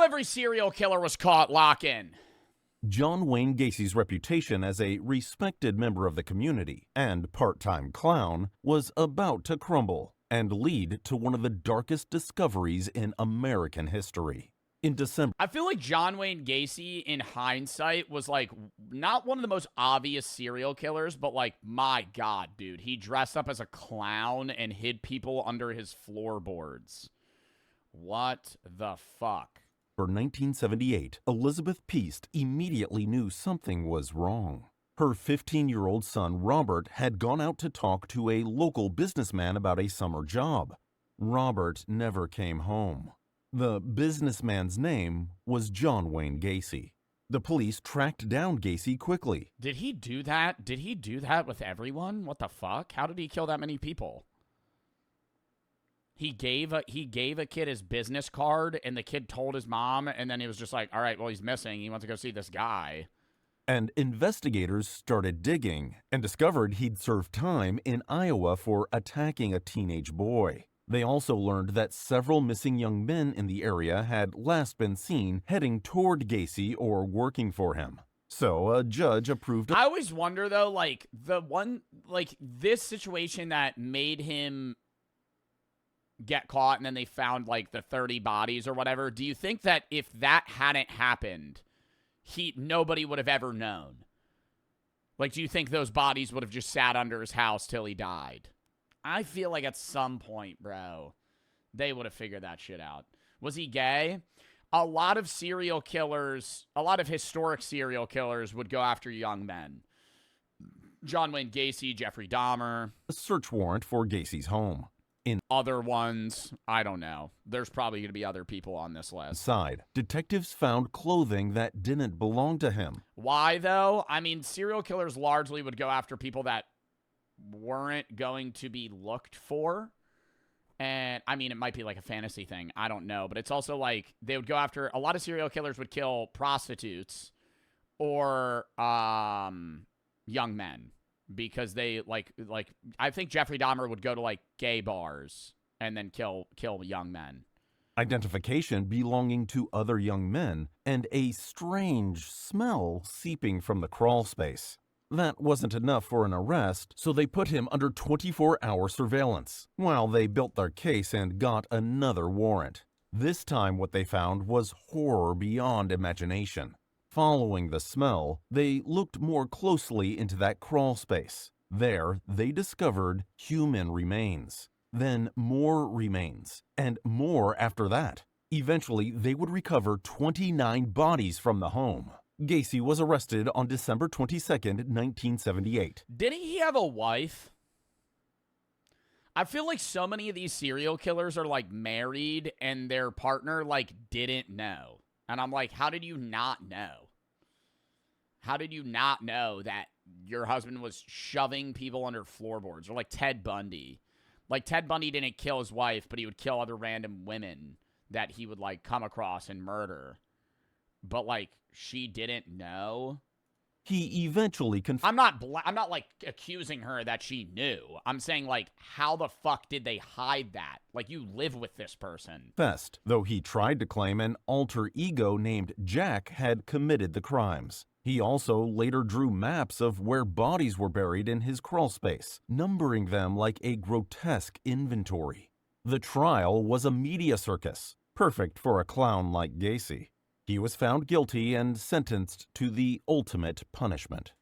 every serial killer was caught, lock in. John Wayne Gacy's reputation as a respected member of the community and part-time clown was about to crumble and lead to one of the darkest discoveries in American history. In December, I feel like John Wayne Gacy, in hindsight, was like not one of the most obvious serial killers, but like, my God, dude, he dressed up as a clown and hid people under his floorboards. What the fuck? For 1978, Elizabeth Peast immediately knew something was wrong. Her 15-year-old son, Robert, had gone out to talk to a local businessman about a summer job. Robert never came home. The businessman's name was John Wayne Gacy. The police tracked down Gacy quickly. Did he do that? Did he do that with everyone? What the fuck? How did he kill that many people? He gave a kid his business card, and the kid told his mom, and then he was just like, all right, well, he's missing. He wants to go see this guy. And investigators started digging and discovered he'd served time in Iowa for attacking a teenage boy. They also learned that several missing young men in the area had last been seen heading toward Gacy or working for him. So a judge approved. I always wonder, though, like, this situation that made him get caught and then they found like the 30 bodies or whatever, do you think that if that hadn't happened, nobody would have ever known? Like, do you think those bodies would have just sat under his house till he died? I feel like at some point, bro, they would have figured that shit out. Was he gay? A lot of serial killers, a lot of historic serial killers would go after young men. John Wayne Gacy, Jeffrey Dahmer. A search warrant for Gacy's home. In other ones, I don't know. There's probably going to be other people on this list. Inside, detectives found clothing that didn't belong to him. Why, though? I mean, serial killers largely would go after people that weren't going to be looked for. And, I mean, it might be like a fantasy thing. I don't know. But it's also like they would go after... A lot of serial killers would kill prostitutes or young men. Because they, like, I think Jeffrey Dahmer would go to, like, gay bars and then kill young men. Identification belonging to other young men and a strange smell seeping from the crawl space. That wasn't enough for an arrest, so they put him under 24-hour surveillance while they built their case and got another warrant. This time what they found was horror beyond imagination. Following the smell, they looked more closely into that crawl space. There, they discovered human remains, then more remains, and more after that. Eventually, they would recover 29 bodies from the home. Gacy was arrested on December 22nd, 1978. Didn't he have a wife? I feel like so many of these serial killers are, like, married and their partner, like, didn't know. And I'm like, how did you not know? How did you not know that your husband was shoving people under floorboards? Or like Ted Bundy. Like, Ted Bundy didn't kill his wife, but he would kill other random women that he would, like, come across and murder. But, like, she didn't know? He eventually I'm not like accusing her that she knew. I'm saying, like, how the fuck did they hide that? Like, you live with this person. Confessed, though he tried to claim an alter ego named Jack had committed the crimes. He also later drew maps of where bodies were buried in his crawlspace, numbering them like a grotesque inventory. The trial was a media circus, perfect for a clown like Gacy. He was found guilty and sentenced to the ultimate punishment.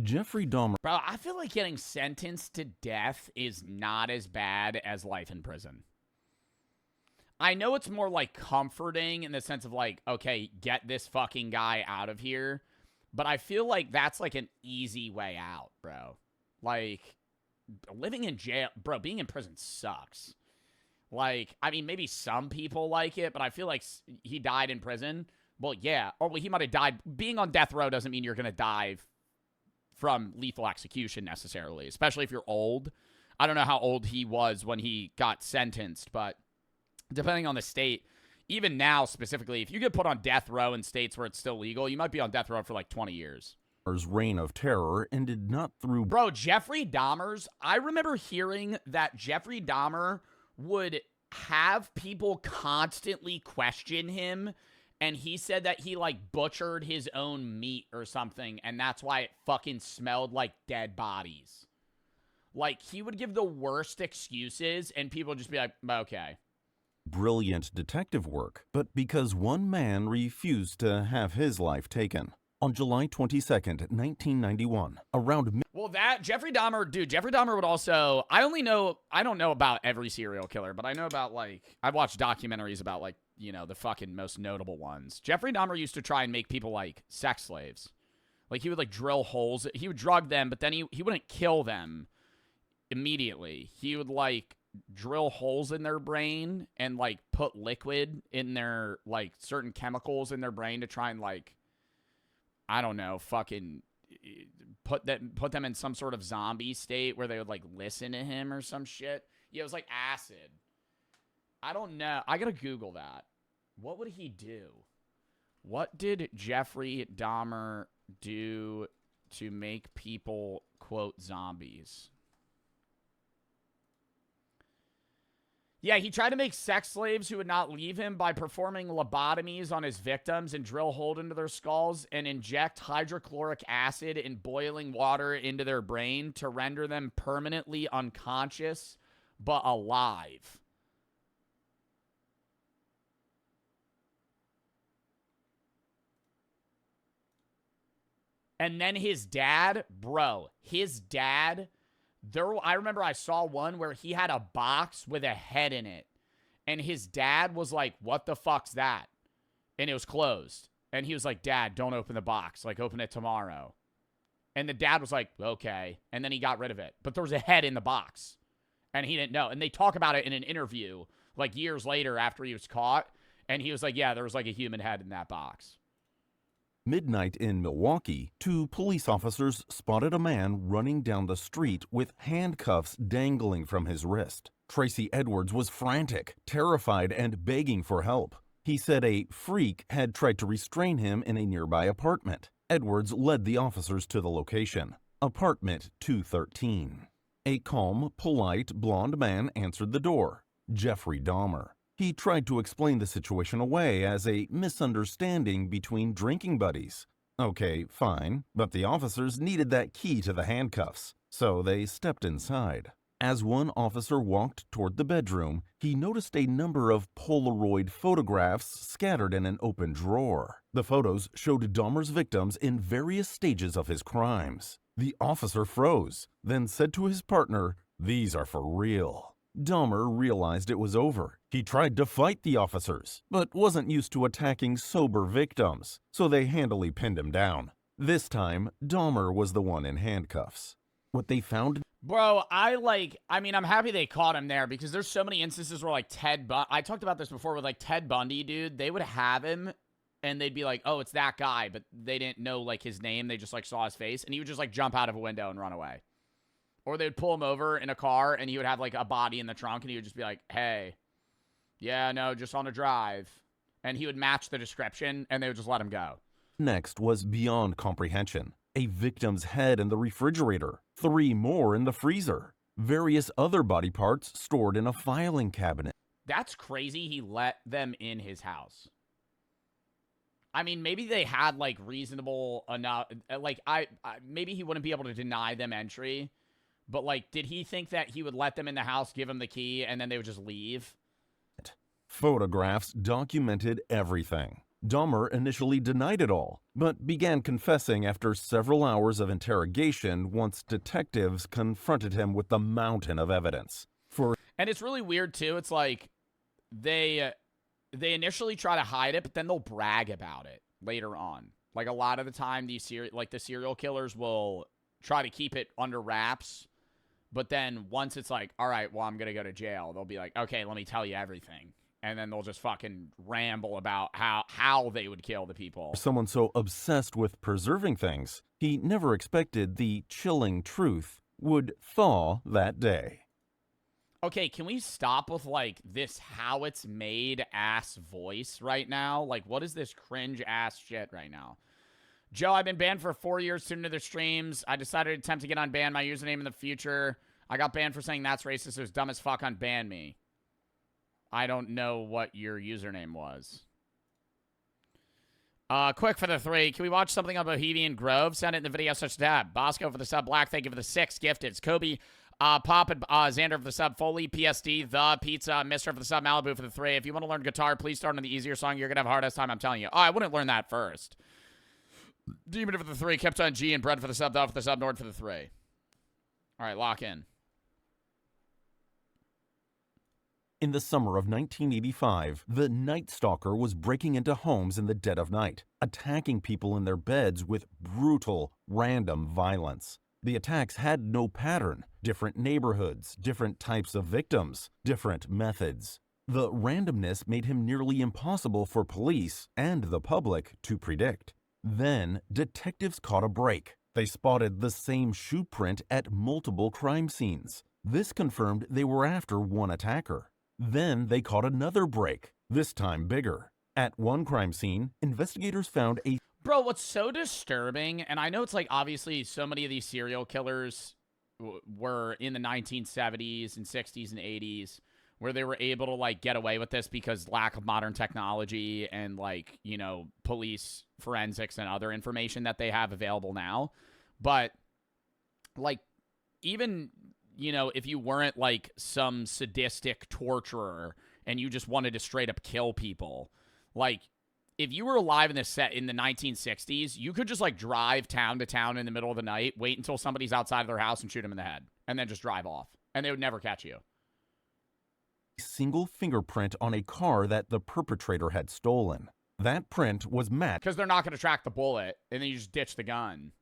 Jeffrey Dahmer. Bro, I feel like getting sentenced to death is not as bad as life in prison. I know it's more like comforting in the sense of like, okay, get this fucking guy out of here. But I feel like that's like an easy way out, bro. Like, living in jail, bro, being in prison sucks. Like, I mean, maybe some people like it, but I feel like he died in prison. Well, yeah. Or well, he might have died. Being on death row doesn't mean you're going to die from lethal execution necessarily, especially if you're old. I don't know how old he was when he got sentenced, but depending on the state, even now specifically, if you get put on death row in states where it's still legal, you might be on death row for like 20 years. Reign of terror ended not through... Bro, Jeffrey Dahmer's... I remember hearing that Jeffrey Dahmer would have people constantly question him, and he said that he like butchered his own meat or something, and that's why it fucking smelled like dead bodies. Like, he would give the worst excuses, and people would just be like, okay. Brilliant detective work, but because one man refused to have his life taken. On July 22nd, 1991, around Well, that Jeffrey Dahmer would also, I don't know about every serial killer, but I know about, like, I've watched documentaries about, like, you know, the fucking most notable ones. Jeffrey Dahmer used to try and make people, like, sex slaves. Like, he would, like, drill holes. He would drug them, but then he wouldn't kill them immediately. He would, like, drill holes in their brain and, like, put liquid in their, like, certain chemicals in their brain to try and, like, I don't know, fucking put them in some sort of zombie state where they would, like, listen to him or some shit. Yeah, it was like acid. I don't know. I gotta Google that. What would he do? What did Jeffrey Dahmer do to make people, quote, zombies? Yeah, he tried to make sex slaves who would not leave him by performing lobotomies on his victims and drill holes into their skulls and inject hydrochloric acid in boiling water into their brain to render them permanently unconscious but alive. And then his dad, I remember I saw one where he had a box with a head in it. And his dad was like, what the fuck's that? And it was closed. And he was like, Dad, don't open the box. Like, open it tomorrow. And the dad was like, okay. And then he got rid of it. But there was a head in the box. And he didn't know. And they talk about it in an interview, like, years later after he was caught. And he was like, yeah, there was, like, a human head in that box. midnight in Milwaukee, 2 police officers spotted a man running down the street with handcuffs dangling from his wrist. Tracy Edwards was frantic, terrified, and begging for help. He said a freak had tried to restrain him in a nearby apartment. Edwards led the officers to the location, apartment 213. A calm, polite, blond man answered the door, Jeffrey Dahmer. He tried to explain the situation away as a misunderstanding between drinking buddies. Okay, fine, but the officers needed that key to the handcuffs, so they stepped inside. As one officer walked toward the bedroom, he noticed a number of Polaroid photographs scattered in an open drawer. The photos showed Dahmer's victims in various stages of his crimes. The officer froze, then said to his partner, "These are for real." Dahmer realized it was over. He tried to fight the officers, but wasn't used to attacking sober victims, so they handily pinned him down. This time, Dahmer was the one in handcuffs. What they found... Bro, I'm happy they caught him there because there's so many instances where, like, I talked about this before with, like, Ted Bundy, dude. They would have him, and they'd be like, oh, it's that guy, but they didn't know, like, his name. They just, like, saw his face, and he would just, like, jump out of a window and run away. Or they would pull him over in a car, and he would have, like, a body in the trunk, and he would just be like, hey, yeah, no, just on a drive. And he would match the description, and they would just let him go. Next was beyond comprehension. A victim's head in the refrigerator, 3 more in the freezer, various other body parts stored in a filing cabinet. That's crazy he let them in his house. I mean, maybe they had, like, reasonable enough, like, maybe he wouldn't be able to deny them entry, but, like, did he think that he would let them in the house, give them the key, and then they would just leave? Photographs documented everything. Dahmer initially denied it all, but began confessing after several hours of interrogation once detectives confronted him with the mountain of evidence. And it's really weird, too. It's like they initially try to hide it, but then they'll brag about it later on. Like, a lot of the time, the serial killers will try to keep it under wraps, but then once it's like, all right, well, I'm going to go to jail, they'll be like, okay, let me tell you everything. And then they'll just fucking ramble about how they would kill the people. Someone so obsessed with preserving things, he never expected the chilling truth would thaw that day. Okay, can we stop with, like, this how it's made ass voice right now? Like, what is this cringe ass shit right now? Joe, I've been banned for 4 years, tuned to their streams. I decided to attempt to get unbanned my username in the future. I got banned for saying that's racist. It was dumb as fuck, unban me. I don't know what your username was. Quick for the 3. Can we watch something on Bohemian Grove? Send it in the video search tab. Bosco for the sub. Black, thank you for the 6. Gifted. It's Kobe. Pop and Xander for the sub. Foley, PSD, The Pizza, Mister for the sub. Malibu for the 3. If you want to learn guitar, please start on the easier song. You're going to have a hardest time, I'm telling you. Oh, I wouldn't learn that first. Demon for the 3. Kept on G and Bread for the sub. Dove for the sub. Nord for the 3. All right, lock in. In the summer of 1985, the Night Stalker was breaking into homes in the dead of night, attacking people in their beds with brutal, random violence. The attacks had no pattern, different neighborhoods, different types of victims, different methods. The randomness made him nearly impossible for police and the public to predict. Then, detectives caught a break. They spotted the same shoe print at multiple crime scenes. This confirmed they were after one attacker. Then they caught another break, this time bigger. At one crime scene, investigators found a... Bro, what's so disturbing, and I know it's like obviously so many of these serial killers were in the 1970s and 60s and 80s where they were able to like get away with this because lack of modern technology and like, you know, police forensics and other information that they have available now. But like even... you know, if you weren't like some sadistic torturer and you just wanted to straight up kill people, like if you were alive in this set in the 1960s, you could just like drive town to town in the middle of the night, wait until somebody's outside of their house and shoot them in the head, and then just drive off, and they would never catch you. Single fingerprint on a car that the perpetrator had stolen. That print was matched because they're not going to track the bullet, and then you just ditch the gun.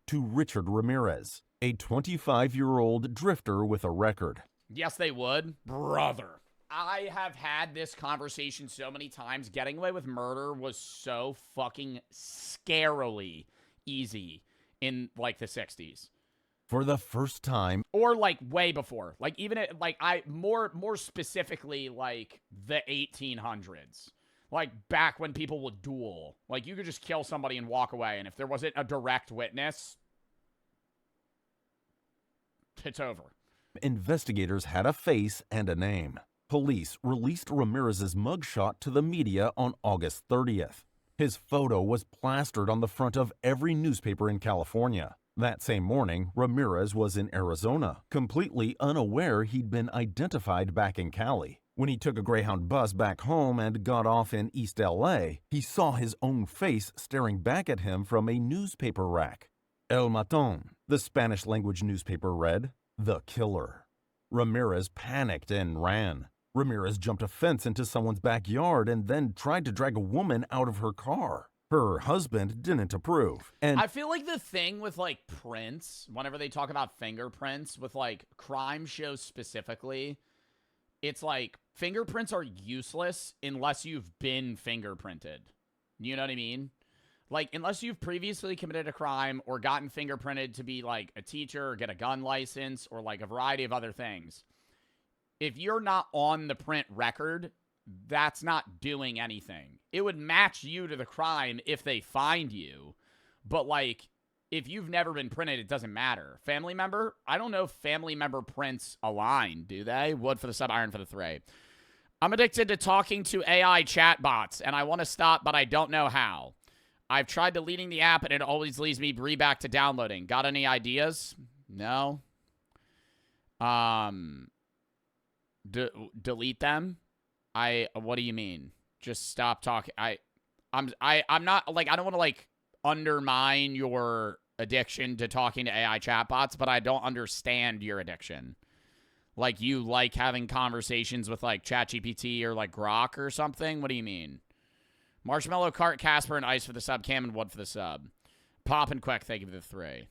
To Richard Ramirez, a 25-year-old drifter with a record. Yes, they would. Brother. I have had this conversation so many times. Getting away with murder was so fucking scarily easy in, like, the 60s. For the first time. Or, like, way before. Like, even, like, more specifically, like, the 1800s. Like, back when people would duel. Like, you could just kill somebody and walk away, and if there wasn't a direct witness... it's over. Investigators had a face and a name. Police released Ramirez's mugshot to the media on August 30th. His photo was plastered on the front of every newspaper in California. That same morning, Ramirez was in Arizona, completely unaware he'd been identified back in Cali. When he took a Greyhound bus back home and got off in East LA, he saw his own face staring back at him from a newspaper rack. El Matón, the Spanish-language newspaper read, "The Killer." Ramirez panicked and ran. Ramirez jumped a fence into someone's backyard and then tried to drag a woman out of her car. Her husband didn't approve. And I feel like the thing with, like, prints, whenever they talk about fingerprints, with, like, crime shows specifically, it's like fingerprints are useless unless you've been fingerprinted. You know what I mean? Like, unless you've previously committed a crime or gotten fingerprinted to be, like, a teacher or get a gun license or, like, a variety of other things. If you're not on the print record, that's not doing anything. It would match you to the crime if they find you. But, like, if you've never been printed, it doesn't matter. Family member? I don't know if family member prints align, do they? Wood for the sub, iron for the 3. I'm addicted to talking to AI chatbots, and I want to stop, but I don't know how. I've tried deleting the app, and it always leads me back to downloading. Got any ideas? No. Delete them? What do you mean? Just stop talking. I'm not, like, I don't want to, like, undermine your addiction to talking to AI chatbots, but I don't understand your addiction. Like, you like having conversations with, like, ChatGPT or, like, Grok or something? What do you mean? Marshmallow Cart, Casper, and Ice for the sub. Cam and Wood for the sub. Pop and Quack, thank you for the 3.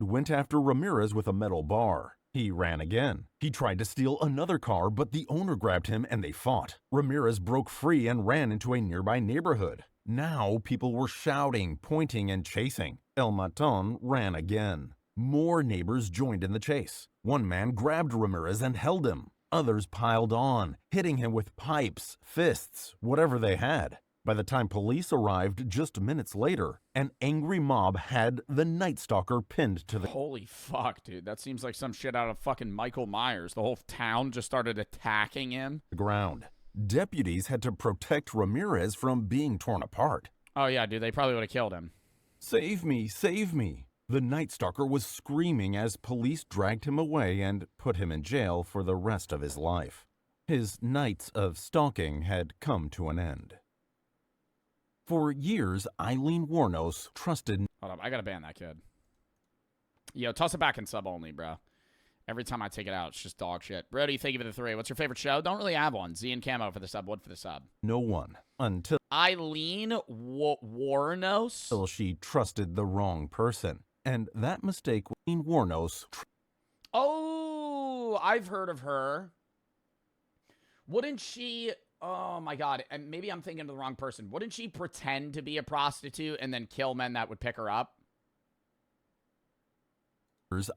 Went after Ramirez with a metal bar. He ran again. He tried to steal another car, but the owner grabbed him and they fought. Ramirez broke free and ran into a nearby neighborhood. Now people were shouting, pointing, and chasing. El Matón ran again. More neighbors joined in the chase. One man grabbed Ramirez and held him. Others piled on, hitting him with pipes, fists, whatever they had. By the time police arrived just minutes later, an angry mob had the Night Stalker pinned to the... Holy fuck, dude. That seems like some shit out of fucking Michael Myers. The whole town just started attacking him. ground. Deputies had to protect Ramirez from being torn apart. Oh, yeah, dude, they probably would have killed him. Save me, save me. The Night Stalker was screaming as police dragged him away and put him in jail for the rest of his life. His nights of stalking had come to an end. For years, Eileen Wuornos trusted... Hold up, I gotta ban that kid. Yo, toss it back in sub only, bro. Every time I take it out, it's just dog shit. Brody, thank you for the 3. What's your favorite show? Don't really have one. Z and Camo for the sub. Wood for the sub. No one until Eileen Wuornos? she trusted the wrong person. And that mistake, Eileen Wuornos... Oh, I've heard of her. Wouldn't she... Oh, my God. And maybe I'm thinking of the wrong person. Wouldn't she pretend to be a prostitute and then kill men that would pick her up?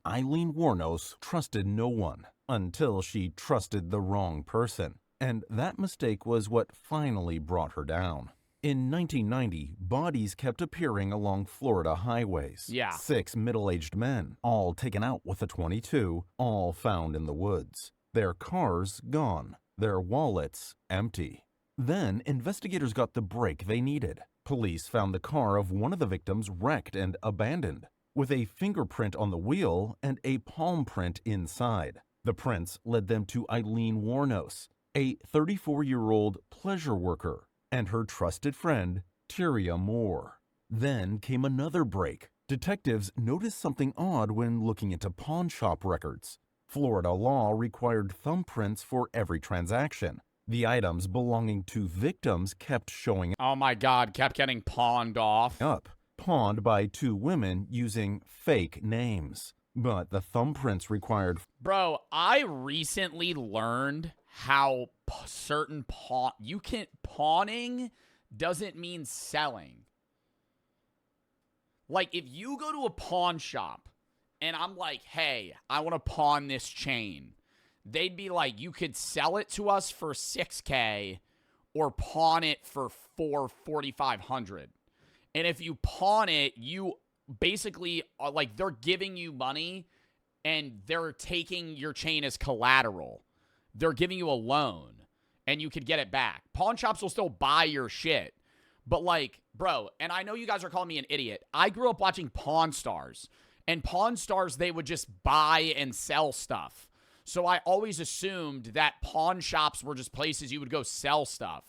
Eileen Wuornos trusted no one until she trusted the wrong person. And that mistake was what finally brought her down. In 1990, bodies kept appearing along Florida highways. Yeah. 6 middle-aged men, all taken out with a .22, all found in the woods. Their cars gone. Their wallets empty. Then, investigators got the break they needed. Police found the car of one of the victims wrecked and abandoned, with a fingerprint on the wheel and a palm print inside. The prints led them to Eileen Wuornos, a 34-year-old pleasure worker, and her trusted friend, Tyria Moore. Then came another break. Detectives noticed something odd when looking into pawn shop records. Florida law required thumbprints for every transaction. The items belonging to victims kept showing Oh my God, kept getting pawned off. up, pawned by 2 women using fake names. But the thumbprints required... Bro, I recently learned how certain pawning doesn't mean selling. Like, if you go to a pawn shop and I'm like, hey, I want to pawn this chain, they'd be like, you could sell it to us for $6K or pawn it for $4,500. And if you pawn it, you basically are like, they're giving you money and they're taking your chain as collateral. They're giving you a loan and you could get it back. Pawn shops will still buy your shit. But like, bro, and I know you guys are calling me an idiot. I grew up watching Pawn Stars. And Pawn Stars, they would just buy and sell stuff. So I always assumed that pawn shops were just places you would go sell stuff.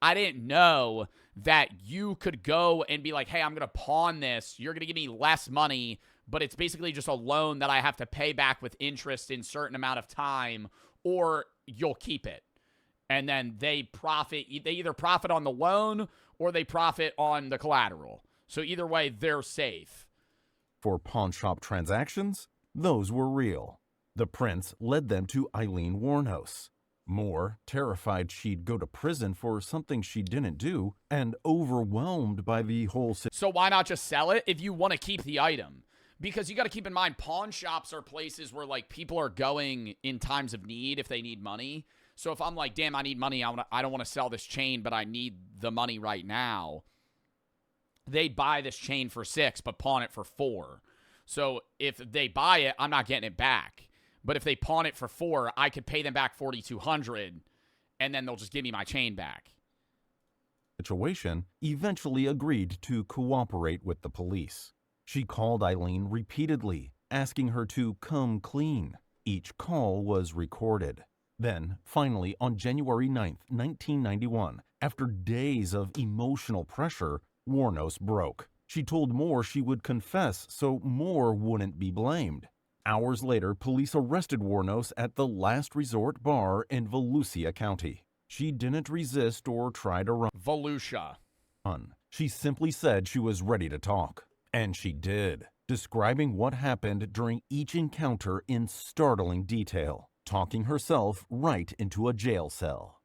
I didn't know that you could go and be like, hey, I'm going to pawn this. You're going to give me less money, but it's basically just a loan that I have to pay back with interest in a certain amount of time, or you'll keep it. And then they profit. They either profit on the loan or they profit on the collateral. So either way, they're safe. For pawn shop transactions, those were real. The prints led them to Eileen Wuornos. Moore, terrified she'd go to prison for something she didn't do, and overwhelmed by the whole situation. So why not just sell it if you want to keep the item? Because you got to keep in mind, pawn shops are places where like people are going in times of need if they need money. So if I'm like, damn, I need money, I don't want to sell this chain, but I need the money right now, they'd buy this chain for $6, but pawn it for $4. So if they buy it, I'm not getting it back. But if they pawn it for $4, I could pay them back $4,200, and then they'll just give me my chain back. Situation eventually agreed to cooperate with the police. She called Eileen repeatedly, asking her to come clean. Each call was recorded. Then, finally, on January 9th, 1991, after days of emotional pressure, Wuornos broke. She told Moore she would confess so Moore wouldn't be blamed. Hours later, police arrested Wuornos at the Last Resort Bar in Volusia County. She didn't resist or try to run. Volusia. She simply said she was ready to talk. And she did, describing what happened during each encounter in startling detail, talking herself right into a jail cell.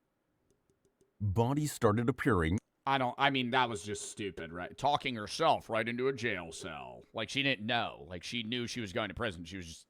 Bodies started appearing. I mean, that was just stupid, right? Talking herself right into a jail cell. Like, she didn't know. Like, she knew she was going to prison. She was just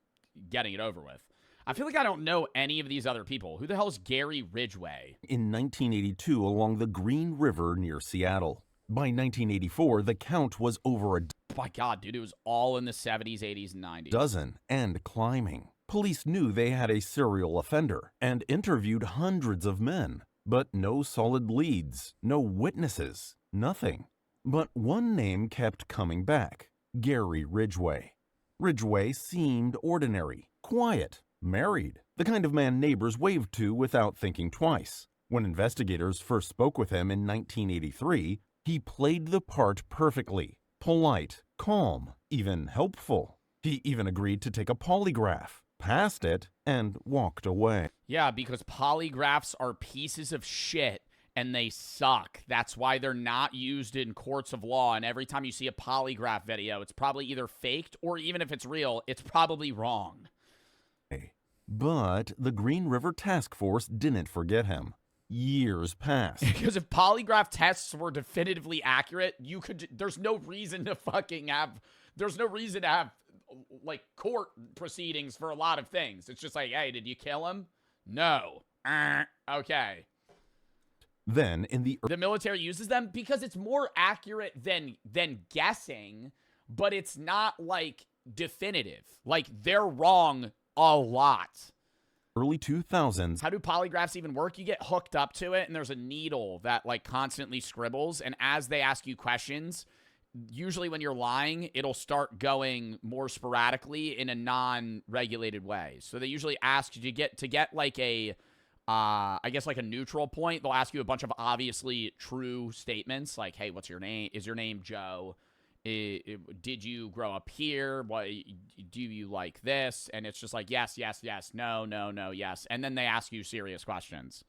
getting it over with. I feel like I don't know any of these other people. Who the hell is Gary Ridgway? In 1982 along the Green River near Seattle. By 1984, the count was over a My God, dude, it was all in the 70s, 80s, and 90s. dozen and climbing. Police knew they had a serial offender and interviewed hundreds of men. but no solid leads, no witnesses, nothing. But one name kept coming back: Gary Ridgway. Ridgway seemed ordinary, quiet, married, the kind of man neighbors waved to without thinking twice. When investigators first spoke with him in 1983, he played the part perfectly: polite, calm, even helpful. He even agreed to take a polygraph, passed it, and walked away. Yeah, because polygraphs are pieces of shit and they suck. That's why they're not used in courts of law. And every time you see a polygraph video, it's probably either faked or, even if it's real, it's probably wrong. But the Green River Task Force didn't forget him. Years passed. Because if polygraph tests were definitively accurate, there's no reason to have like court proceedings for a lot of things. It's just like, hey, did you kill him? No. Okay. Then in the military uses them because it's more accurate than guessing, but it's not like definitive. Like, they're wrong a lot. early 2000s, How do polygraphs even work? You get hooked up to it, and there's a needle that like constantly scribbles, and as they ask you questions, usually when you're lying, it'll start going more sporadically in a non-regulated way. So they usually ask you to get like a I guess like a neutral point. They'll ask you a bunch of obviously true statements like, hey, what's your name? Is your name Joe? Did you grow up here? What do you like this? And it's just like, yes, yes, yes, no, no, no, yes. And then they ask you serious questions.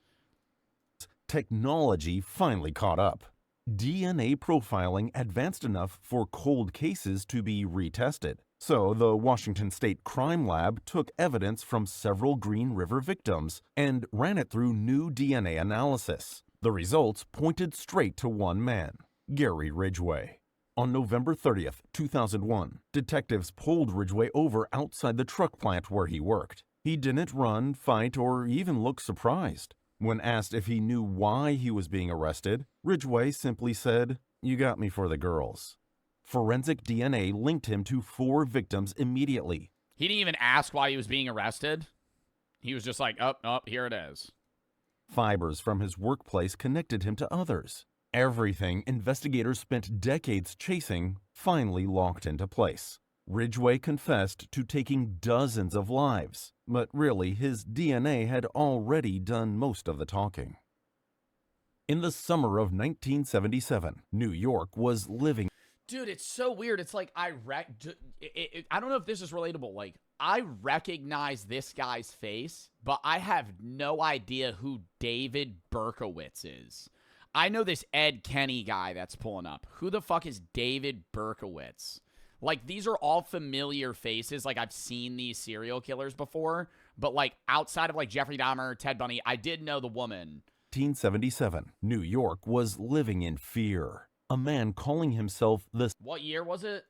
technology finally caught up. DNA profiling advanced enough for cold cases to be retested. So the Washington State Crime Lab took evidence from several Green River victims and ran it through new DNA analysis. The results pointed straight to one man: Gary Ridgway. On November 30th, 2001, detectives pulled Ridgway over outside the truck plant where he worked. He didn't run, fight, or even look surprised. When asked if he knew why he was being arrested, Ridgway simply said, "You got me for the girls." Forensic DNA linked him to 4 victims immediately. He didn't even ask why he was being arrested. He was just like, oh, here it is. Fibers from his workplace connected him to others. Everything investigators spent decades chasing finally locked into place. Ridgway confessed to taking dozens of lives, but really his DNA had already done most of the talking. In the summer of 1977, New York was living. Dude, it's so weird. It's like I don't know if this is relatable. Like, I recognize this guy's face, but I have no idea who David Berkowitz is. I know this Ed Kenny guy that's pulling up. Who the fuck is David Berkowitz? Like, these are all familiar faces. Like, I've seen these serial killers before, but like outside of like Jeffrey Dahmer, Ted Bundy, I did know the woman. 1977, New York was living in fear. A man calling himself the What year was it?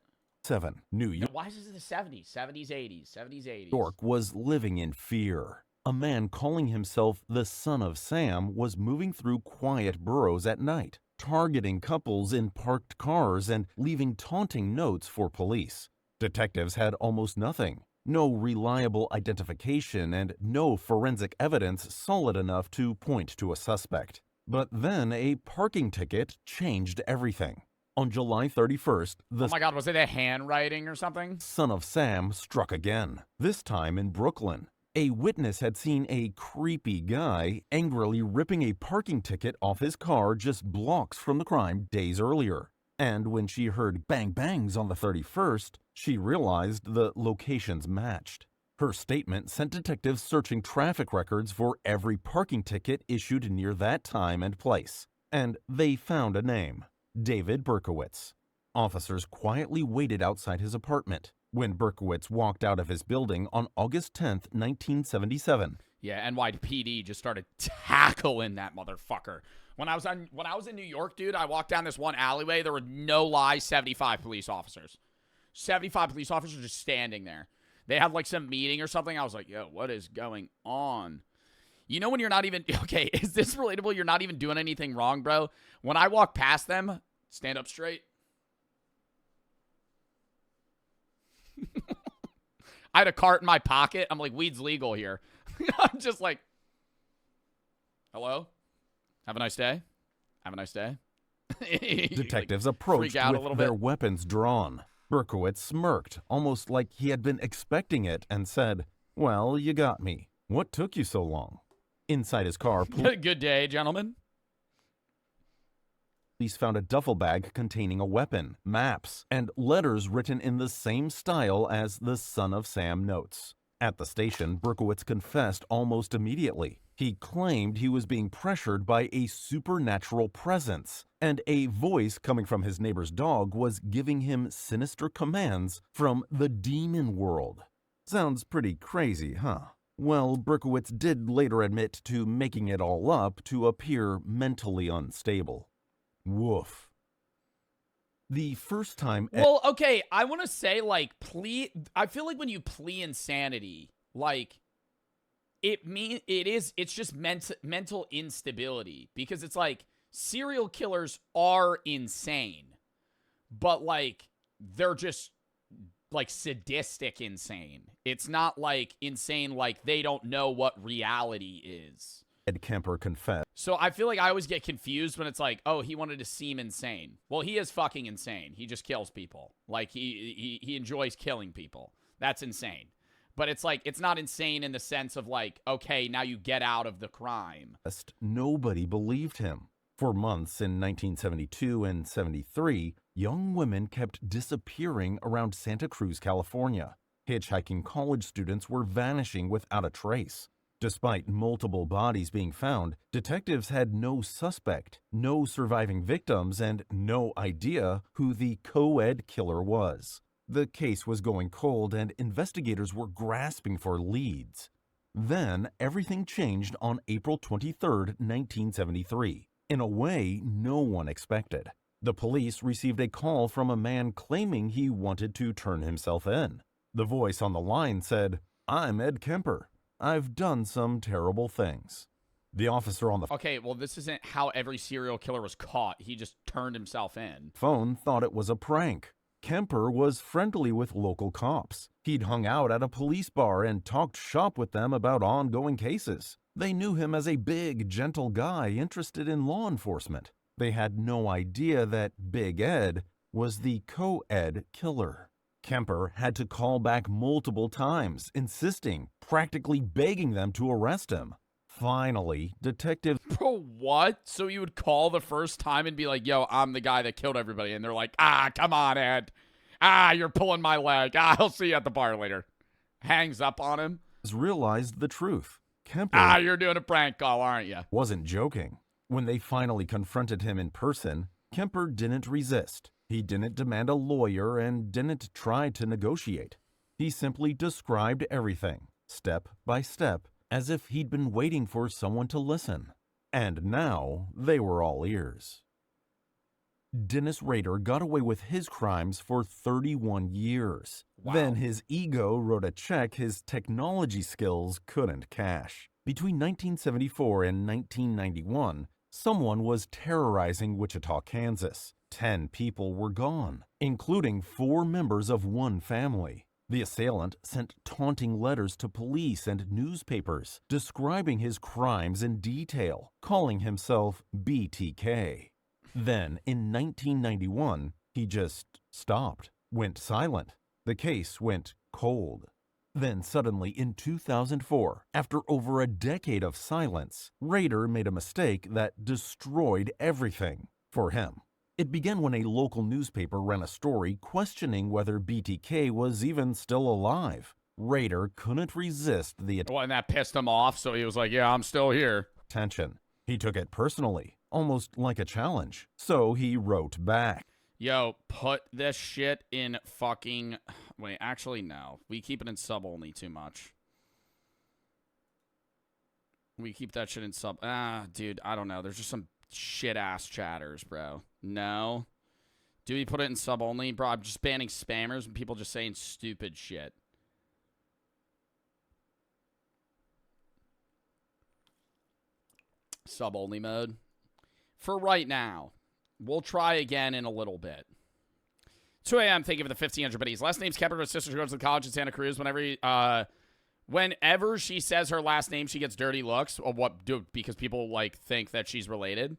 7. New York. Why is it the 70s? 70s, 80s. 70s, 80s. York was living in fear. A man calling himself the Son of Sam was moving through quiet boroughs at night, targeting couples in parked cars and leaving taunting notes for police. Detectives had almost nothing. No reliable identification and no forensic evidence solid enough to point to a suspect. But then a parking ticket changed everything. On July 31st, the Oh my God, was it a handwriting or something? Son of Sam struck again, this time in Brooklyn. A witness had seen a creepy guy angrily ripping a parking ticket off his car just blocks from the crime days earlier. And when she heard bang bangs on the 31st, she realized the locations matched. Her statement sent detectives searching traffic records for every parking ticket issued near that time and place. And they found a name: David Berkowitz. Officers quietly waited outside his apartment. When Berkowitz walked out of his building on August 10th, 1977. Yeah, NYPD just started tackling that motherfucker. When I was in New York, dude, I walked down this one alleyway. There were no lie 75 police officers. 75 police officers just standing there. They had like some meeting or something. I was like, yo, what is going on? You know when you're not even, okay, is this relatable? You're not even doing anything wrong, bro. When I walk past them, stand up straight. I had a cart in my pocket. I'm like, weed's legal here. I'm just like, hello? Have a nice day. Have a nice day. Detectives Like, approached freak out a with little their bit. weapons drawn. Berkowitz smirked, almost like he had been expecting it, and said, "Well, you got me. What took you so long?" Inside his car, Good day, gentlemen. police found a duffel bag containing a weapon, maps, and letters written in the same style as the Son of Sam notes. At the station, Berkowitz confessed almost immediately. He claimed he was being pressured by a supernatural presence, and a voice coming from his neighbor's dog was giving him sinister commands from the demon world. Sounds pretty crazy, huh? Well, Berkowitz did later admit to making it all up to appear mentally unstable. Woof. The first time... Well, okay, I want to say, like, I feel like when you plea insanity, like, it's just mental instability, because it's like serial killers are insane, but like they're just like sadistic insane. It's not like insane like they don't know what reality is. Ed Kemper confessed. So I feel like I always get confused when it's like, oh, he wanted to seem insane. Well, he is fucking insane. He just kills people. Like he enjoys killing people. That's insane. But it's like, it's not insane in the sense of like, okay, now you get out of the crime. Nobody believed him. For months in 1972 and 73, young women kept disappearing around Santa Cruz, California. Hitchhiking college students were vanishing without a trace. Despite multiple bodies being found, detectives had no suspect, no surviving victims, and no idea who the co-ed killer was. The case was going cold, and investigators were grasping for leads. Then, everything changed on April 23, 1973, in a way no one expected. The police received a call from a man claiming he wanted to turn himself in. The voice on the line said, "I'm Ed Kemper. I've done some terrible things." The officer on the Okay, well, this isn't how every serial killer was caught. He just turned himself in. phone thought it was a prank. Kemper was friendly with local cops. He'd hung out at a police bar and talked shop with them about ongoing cases. They knew him as a big, gentle guy interested in law enforcement. They had no idea that Big Ed was the co-ed killer. Kemper had to call back multiple times, insisting, practically begging them to arrest him. Finally, detectives... Bro, what? So you would call the first time and be like, yo, I'm the guy that killed everybody. And they're like, come on, Ed. You're pulling my leg. I'll see you at the bar later. Hangs up on him. realized the truth. Kemper you're doing a prank call, aren't you? wasn't joking. When they finally confronted him in person, Kemper didn't resist. He didn't demand a lawyer and didn't try to negotiate. He simply described everything, step by step, as if he'd been waiting for someone to listen. And now they were all ears. Dennis Rader got away with his crimes for 31 years. Wow. Then his ego wrote a check his technology skills couldn't cash. Between 1974 and 1991, someone was terrorizing Wichita, Kansas. 10 people were gone, including 4 members of one family. The assailant sent taunting letters to police and newspapers, describing his crimes in detail, calling himself BTK. Then, in 1991, he just stopped, went silent. The case went cold. Then suddenly, in 2004, after over a decade of silence, Rader made a mistake that destroyed everything for him. It began when a local newspaper ran a story questioning whether BTK was even still alive. Rader couldn't resist the Well, and that pissed him off, so he was like, yeah, I'm still here. attention. He took it personally, almost like a challenge. So he wrote back. Yo, put this shit in fucking... Wait, actually, no. We keep it in sub only too much. We keep that shit in sub... dude, I don't know. There's just some shit-ass chatters, bro. No. Do we put it in sub only? Bro, I'm just banning spammers and people just saying stupid shit. Sub only mode. For right now. We'll try again in a little bit. 2 a.m. Thank you for the 1,500 biddies. Last name's Kemper. His sister goes to college in Santa Cruz. Whenever Whenever she says her last name, she gets dirty looks. Or because people like think that she's related.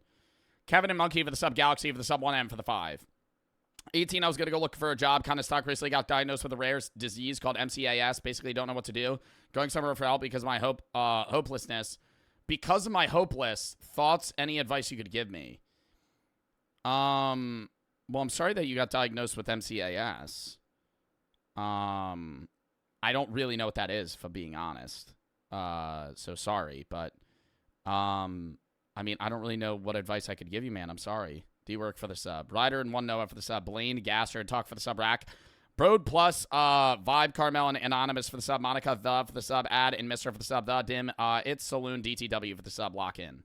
Kevin and Monkey for the sub. Galaxy for the sub. 1M for the 5. 18, I was going to go look for a job. Kind of stuck. Recently got diagnosed with a rare disease called MCAS. Basically don't know what to do. Going somewhere for help because of my hopelessness. Because of my hopeless, thoughts, any advice you could give me? Well, I'm sorry that you got diagnosed with MCAS. I don't really know what that is, if I'm being honest. So sorry, but, I mean, I don't really know what advice I could give you, man. I'm sorry. D-Work for the sub. Ryder and 1 Noah for the sub. Blaine, Gasser, and Talk for the sub. Rack. Broad Plus, Vibe, Carmel, and Anonymous for the sub. Monica, The for the sub. Ad, and Mr. for the sub. The Dim, It's Saloon, DTW for the sub. Lock in.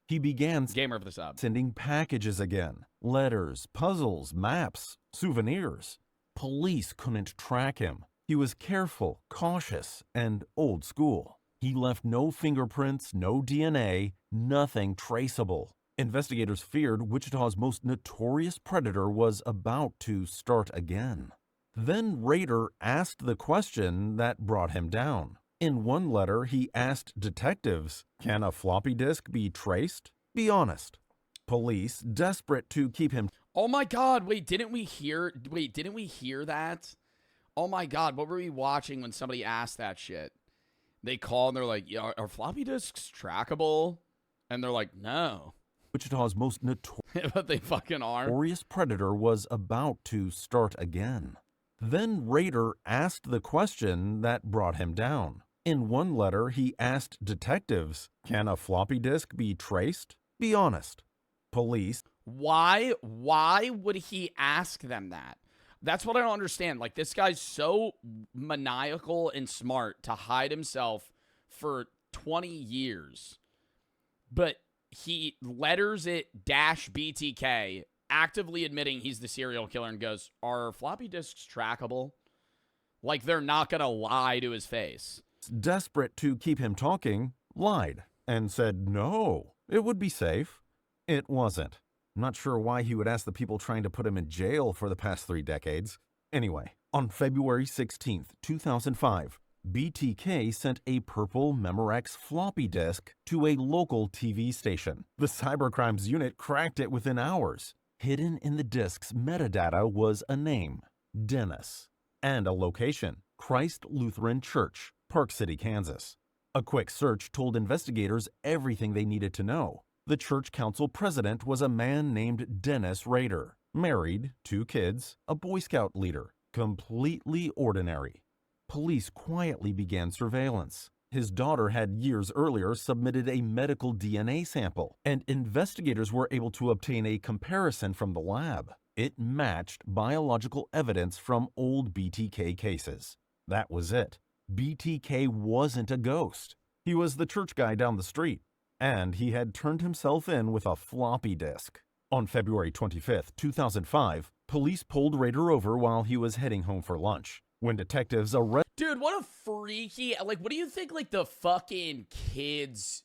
He began Gamer for the sub. sending packages again. Letters, puzzles, maps, souvenirs. Police couldn't track him. He was careful, cautious, and old school. He left no fingerprints, no DNA, nothing traceable. Investigators feared Wichita's most notorious predator was about to start again. Then Rader asked the question that brought him down. In one letter, he asked detectives, "Can a floppy disk be traced? Be honest." Police, desperate to keep him. Oh my God! Wait, didn't we hear that? Oh my God! What were we watching when somebody asked that shit? They call and they're like, "Yeah, are floppy disks trackable?" And they're like, "No." Wichita's most But they fucking are. notorious predator was about to start again. Then Rader asked the question that brought him down. In one letter, he asked detectives, "Can a floppy disk be traced? Be honest." Police. Why would he ask them that? That's what I don't understand. Like, this guy's so maniacal and smart to hide himself for 20 years. But he letters it -BTK, actively admitting he's the serial killer, and goes, "Are floppy disks trackable?" Like, they're not going to lie to his face. Desperate to keep him talking, lied and said no, it would be safe. It wasn't. Not sure why he would ask the people trying to put him in jail for the past 3 decades. Anyway, on February 16th, 2005, BTK sent a purple Memorex floppy disk to a local TV station. The cybercrimes unit cracked it within hours. Hidden in the disk's metadata was a name, Dennis, and a location, Christ Lutheran Church, Park City, Kansas. A quick search told investigators everything they needed to know. The church council president was a man named Dennis Rader, married, 2 kids, a Boy Scout leader, completely ordinary. Police quietly began surveillance. His daughter had years earlier submitted a medical DNA sample, and investigators were able to obtain a comparison from the lab. It matched biological evidence from old BTK cases. That was it. BTK wasn't a ghost. He was the church guy down the street, and he had turned himself in with a floppy disk. On February 25th, 2005, police pulled Rader over while he was heading home for lunch. When detectives arrested... Dude, what a freaky... Like, what do you think, like, the fucking kids,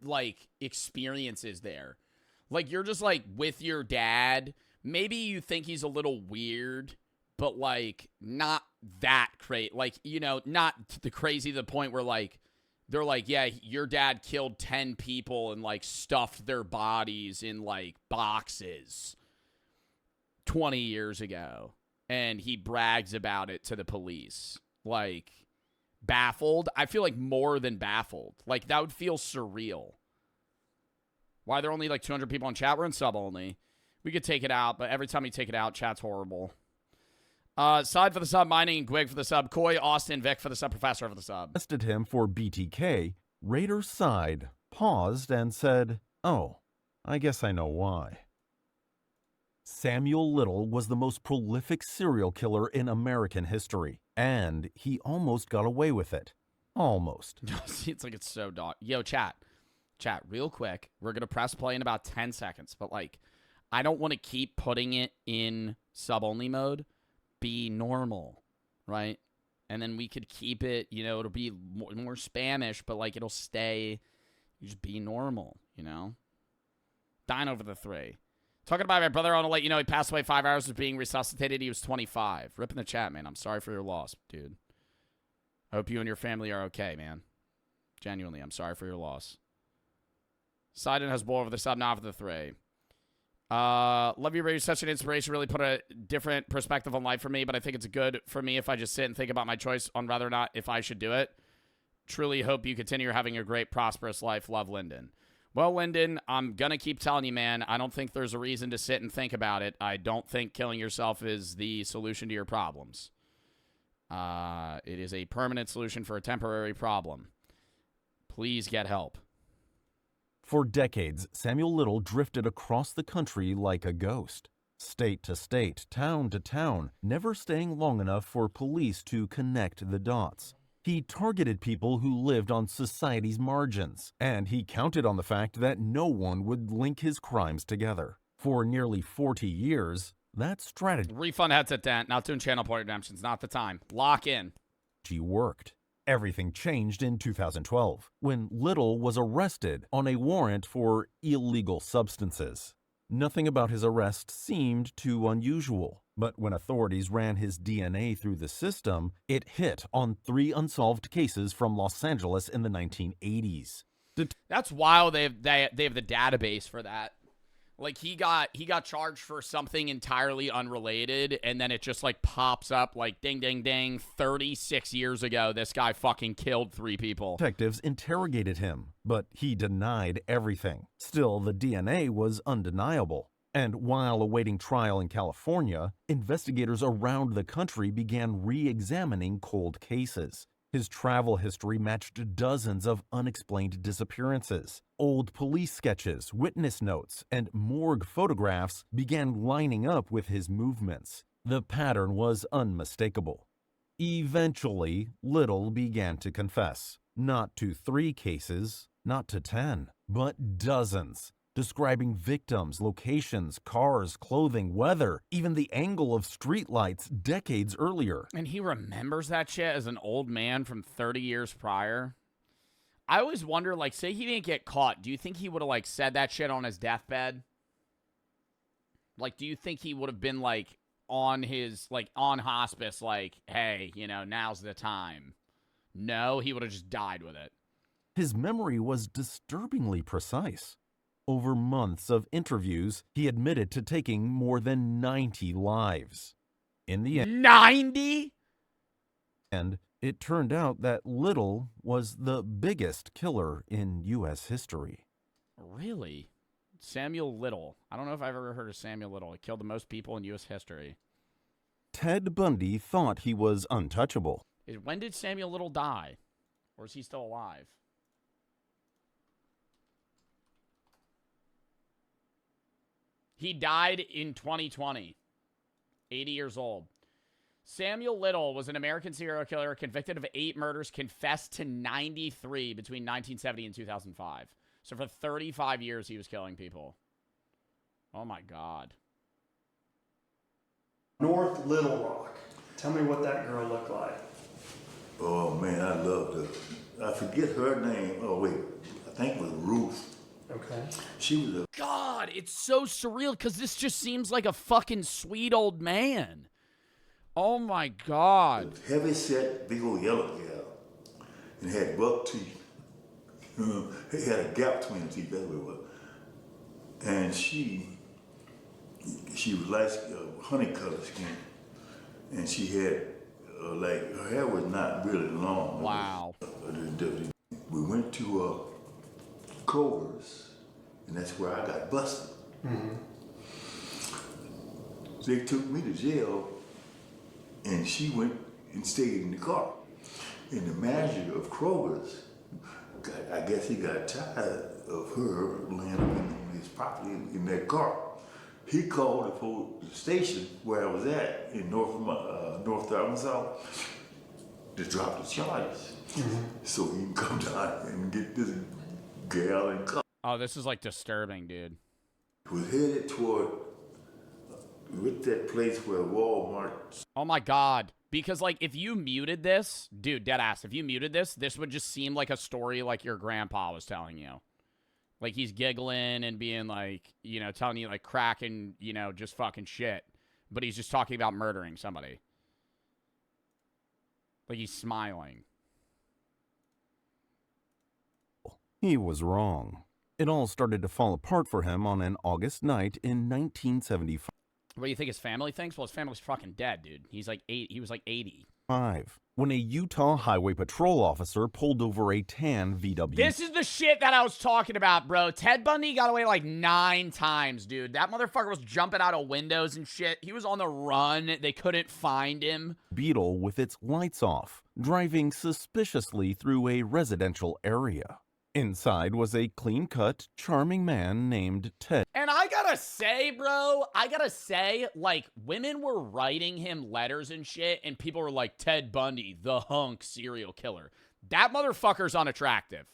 like, experience is there? Like, you're just, like, with your dad. Maybe you think he's a little weird, but, like, not that crazy. Like, you know, not the crazy to the point where, like, they're like, yeah, your dad killed 10 people and, like, stuffed their bodies in, like, boxes 20 years ago. And he brags about it to the police. Like, baffled? I feel like more than baffled. Like, that would feel surreal. Why are there only, like, 200 people in chat? We're in sub only. We could take it out, but every time we take it out, chat's horrible. Side for the sub, Mining, Gwig for the sub, Coy, Austin, Vic for the sub, Professor for the sub. Arrested him for BTK. Rader sighed, paused, and said, "Oh, I guess I know why." Samuel Little was the most prolific serial killer in American history, and he almost got away with it. Almost. It's like it's so dark. Yo, chat, real quick. We're going to press play in about 10 seconds, but, like, I don't want to keep putting it in sub-only mode. Be normal, right? And then we could keep it, you know, it'll be more Spanish, but, like, it'll stay, you just be normal, you know? Dino for the 3. Talking about my brother, I want to let you know he passed away 5 hours of being resuscitated. He was 25. Rip in the chat, man. I'm sorry for your loss, dude. Hope you and your family are okay, man. Genuinely, I'm sorry for your loss. Sidon has ball over the sub, not for the three. Love you, Ray. Such an inspiration. Really put a different perspective on life for me, but I think it's good for me if I just sit and think about my choice on whether or not if I should do it. Truly hope you continue having a great, prosperous life. Love, Lyndon. Well, Lyndon, I'm going to keep telling you, man, I don't think there's a reason to sit and think about it. I don't think killing yourself is the solution to your problems. It is a permanent solution for a temporary problem. Please get help. For decades, Samuel Little drifted across the country like a ghost, state to state, town to town, never staying long enough for police to connect the dots. He targeted people who lived on society's margins, and he counted on the fact that no one would link his crimes together. For nearly 40 years, that strategy Refund headset dent. Not doing channel point redemptions. Not the time. Lock in. worked. Everything changed in 2012 when Little was arrested on a warrant for illegal substances. Nothing about his arrest seemed too unusual, but when authorities ran his DNA through the system, it hit on 3 unsolved cases from Los Angeles in the 1980s. That's wild. They have the database for that. Like he got charged for something entirely unrelated, and then it just like pops up like ding ding ding. 36 years ago, this guy fucking killed 3 people. Detectives interrogated him, but he denied everything. Still, the DNA was undeniable. And while awaiting trial in California, investigators around the country began re-examining cold cases. His travel history matched dozens of unexplained disappearances. Old police sketches, witness notes, and morgue photographs began lining up with his movements. The pattern was unmistakable. Eventually, Little began to confess. Not to 3 cases, not to 10, but dozens. Describing victims, locations, cars, clothing, weather, even the angle of streetlights decades earlier. And he remembers that shit as an old man from 30 years prior. I always wonder, like, say he didn't get caught, do you think he would have, like, said that shit on his deathbed? Like, do you think he would have been, like, on his, like, on hospice, like, hey, you know, now's the time? No, he would have just died with it. His memory was disturbingly precise. Over months of interviews, he admitted to taking more than 90 lives. In the end, 90? And it turned out that Little was the biggest killer in U.S. history. Really? Samuel Little. I don't know if I've ever heard of Samuel Little. He killed the most people in U.S. history. Ted Bundy thought he was untouchable. When did Samuel Little die? Or is he still alive? He died in 2020. 80 years old. Samuel Little was an American serial killer convicted of 8 murders, confessed to 93 between 1970 and 2005. So for 35 years, he was killing people. Oh, my God. North Little Rock. Tell me what that girl looked like. Oh, man, I loved her. I forget her name. Oh, wait. I think it was Ruth. Okay. She was a... God, it's so surreal because this just seems like a fucking sweet old man. Oh, my God. heavy set, big old yellow hair. And had buck teeth. It had a gap between the teeth, that's what it was. And she was like honey colored skin. And she had, like, her hair was not really long. Wow. We went to Culver's, and that's where I got busted. Mm-hmm. They took me to jail, and she went and stayed in the car. And the manager of Kroger's, I guess he got tired of her laying up in his property in that car. He called the station where I was at in North Arkansas to drop the charges. Mm-hmm. So he can come down and get this gal and come. Oh, this is like disturbing, dude. Was headed toward with that place where Walmart. Oh my God. Because, like, if you muted this, dude, deadass, if you muted this, this would just seem like a story like your grandpa was telling you. Like, he's giggling and being like, you know, telling you, like, cracking, you know, just fucking shit. But he's just talking about murdering somebody. Like, he's smiling. He was wrong. It all started to fall apart for him on an August night in 1975. What do you think his family thinks? Well, his family's fucking dead, dude. He's like he was like 80. When a Utah Highway Patrol officer pulled over a tan VW. This is the shit that I was talking about, bro. Ted Bundy got away like 9 times, dude. That motherfucker was jumping out of windows and shit. He was on the run. They couldn't find him. Beetle with its lights off, driving suspiciously through a residential area. Inside was a clean-cut, charming man named Ted. And I gotta say, bro, like, women were writing him letters and shit, and people were like, Ted Bundy, the hunk serial killer. That motherfucker's unattractive.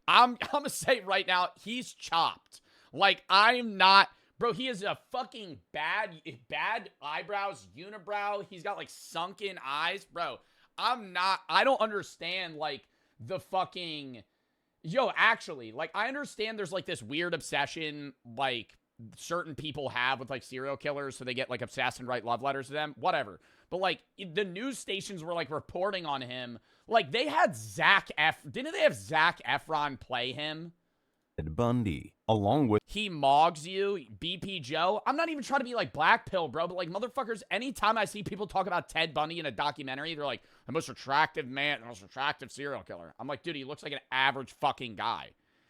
I'm gonna say right now, he's chopped. Like, I'm not... Bro, he is a fucking bad eyebrows, unibrow. He's got, like, sunken eyes. Bro, I don't understand, like, the fucking... Yo, actually, like, I understand there's, like, this weird obsession, like, certain people have with, like, serial killers, so they get, like, obsessed and write love letters to them. Whatever. But, like, the news stations were, like, reporting on him. Like, they had didn't they have Zac Efron play him? Bundy, along with... He mogs you, BP Joe. I'm not even trying to be like black pill, bro, but like motherfuckers, anytime I see people talk about Ted Bundy in a documentary, they're like, the most attractive man, the most attractive serial killer. I'm like, dude, he looks like an average fucking guy.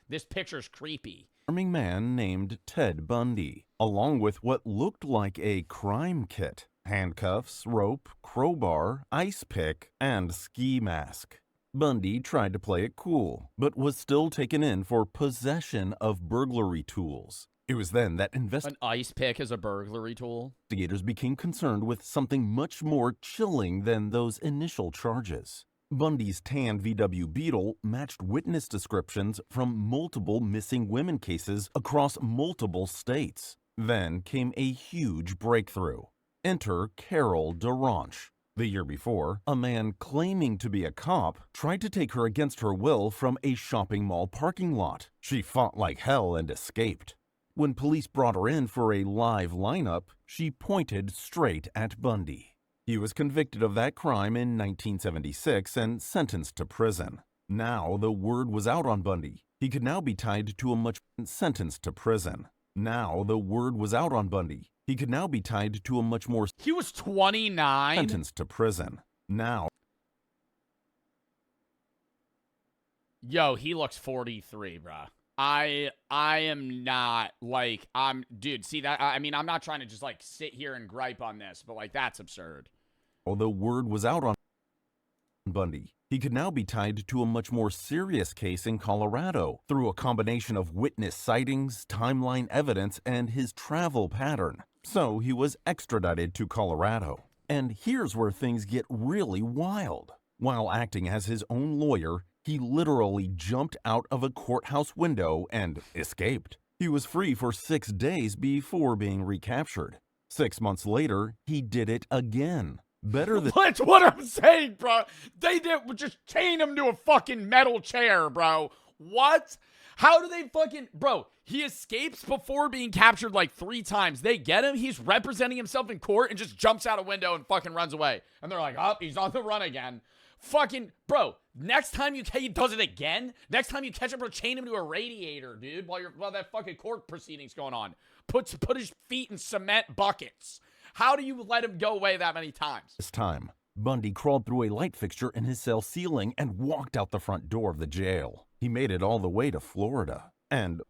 This picture's creepy. Charming man named Ted Bundy, along with what looked like a crime kit. Handcuffs, rope, crowbar, ice pick, and ski mask. Bundy tried to play it cool, but was still taken in for possession of burglary tools. It was then that An ice pick is a burglary tool? Investigators became concerned with something much more chilling than those initial charges. Bundy's tan VW Beetle matched witness descriptions from multiple missing women cases across multiple states. Then came a huge breakthrough. Enter Carol DeRanche. The year before, a man claiming to be a cop tried to take her against her will from a shopping mall parking lot. She fought like hell and escaped. When police brought her in for a live lineup, she pointed straight at Bundy. He was convicted of that crime in 1976 and sentenced to prison. Now the word was out on Bundy. He could now be tied to a much sentenced to prison. Now the word was out on Bundy. He could now be tied to a much more... He was 29? Sentenced to prison. Now... Yo, he looks 43, bruh. I am not, like, dude, see that, I mean, I'm not trying to just, like, sit here and gripe on this, but, like, that's absurd. Although word was out on Bundy, he could now be tied to a much more serious case in Colorado through a combination of witness sightings, timeline evidence, and his travel pattern. So he was extradited to Colorado. And here's where things get really wild. While acting as his own lawyer, he literally jumped out of a courthouse window and escaped. He was free for 6 days before being recaptured. 6 months later, he did it again. Better than... That's what I'm saying, bro. They did just chain him to a fucking metal chair, bro. What? How do they fucking... Bro, he escapes before being captured like 3 times. They get him, he's representing himself in court, and just jumps out a window and fucking runs away. And they're like, oh, he's on the run again. Fucking... Bro, next time he does it again, next time you catch him, bro, chain him to a radiator, dude, while that fucking court proceeding's going on. Put his feet in cement buckets. How do you let him go away that many times? This time, Bundy crawled through a light fixture in his cell ceiling and walked out the front door of the jail. He made it all the way to Florida. And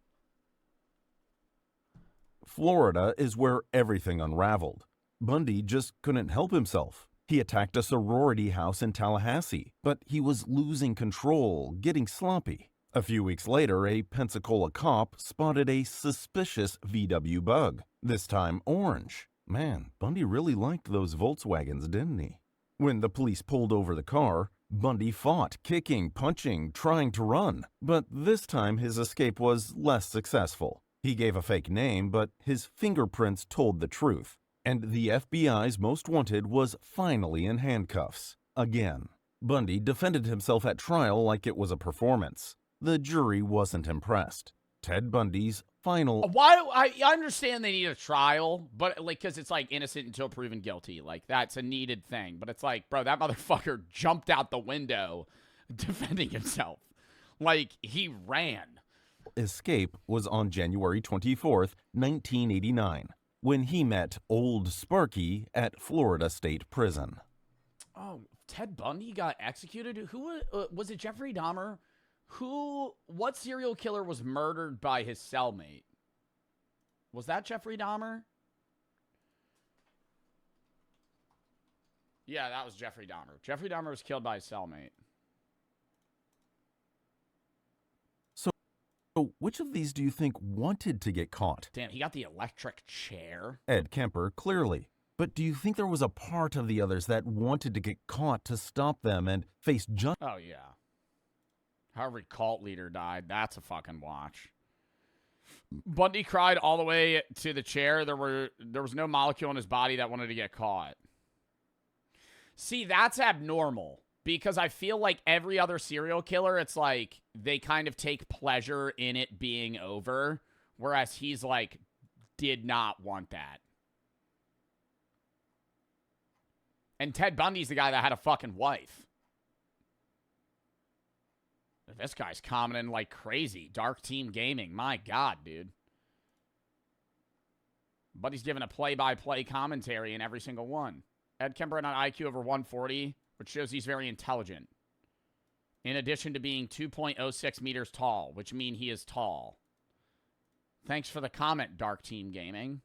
Florida is where everything unraveled. Bundy just couldn't help himself. He attacked a sorority house in Tallahassee, but he was losing control, getting sloppy. A few weeks later, a Pensacola cop spotted a suspicious VW Bug, this time orange. Man, Bundy really liked those Volkswagens, didn't he? When the police pulled over the car, Bundy fought, kicking, punching, trying to run. But this time his escape was less successful. He gave a fake name, but his fingerprints told the truth. And the FBI's most wanted was finally in handcuffs. Again. Bundy defended himself at trial like it was a performance. The jury wasn't impressed. Ted Bundy's final... I understand they need a trial, but, like, because it's, like, innocent until proven guilty. Like, that's a needed thing. But it's like, bro, that motherfucker jumped out the window defending himself. Like, he ran. Escape was on January 24th, 1989, when he met Old Sparky at Florida State Prison. Oh, Ted Bundy got executed? Who was it? Jeffrey Dahmer? What serial killer was murdered by his cellmate? Was that Jeffrey Dahmer? Yeah, that was Jeffrey Dahmer. Jeffrey Dahmer was killed by his cellmate. So, which of these do you think wanted to get caught? Damn, he got the electric chair. Ed Kemper, clearly. But do you think there was a part of the others that wanted to get caught to stop them and face justice? Oh, yeah. Harvard cult leader died. That's a fucking watch. Bundy cried all the way to the chair. There was no molecule in his body that wanted to get caught. See, that's abnormal. Because I feel like every other serial killer, it's like they kind of take pleasure in it being over. Whereas he's like, did not want that. And Ted Bundy's the guy that had a fucking wife. This guy's commenting like crazy. Dark Team Gaming. My God, dude. Bundy's giving a play-by-play commentary in every single one. Ed Kemper had an IQ over 140, which shows he's very intelligent. In addition to being 2.06 meters tall, which means he is tall. Thanks for the comment, Dark Team Gaming.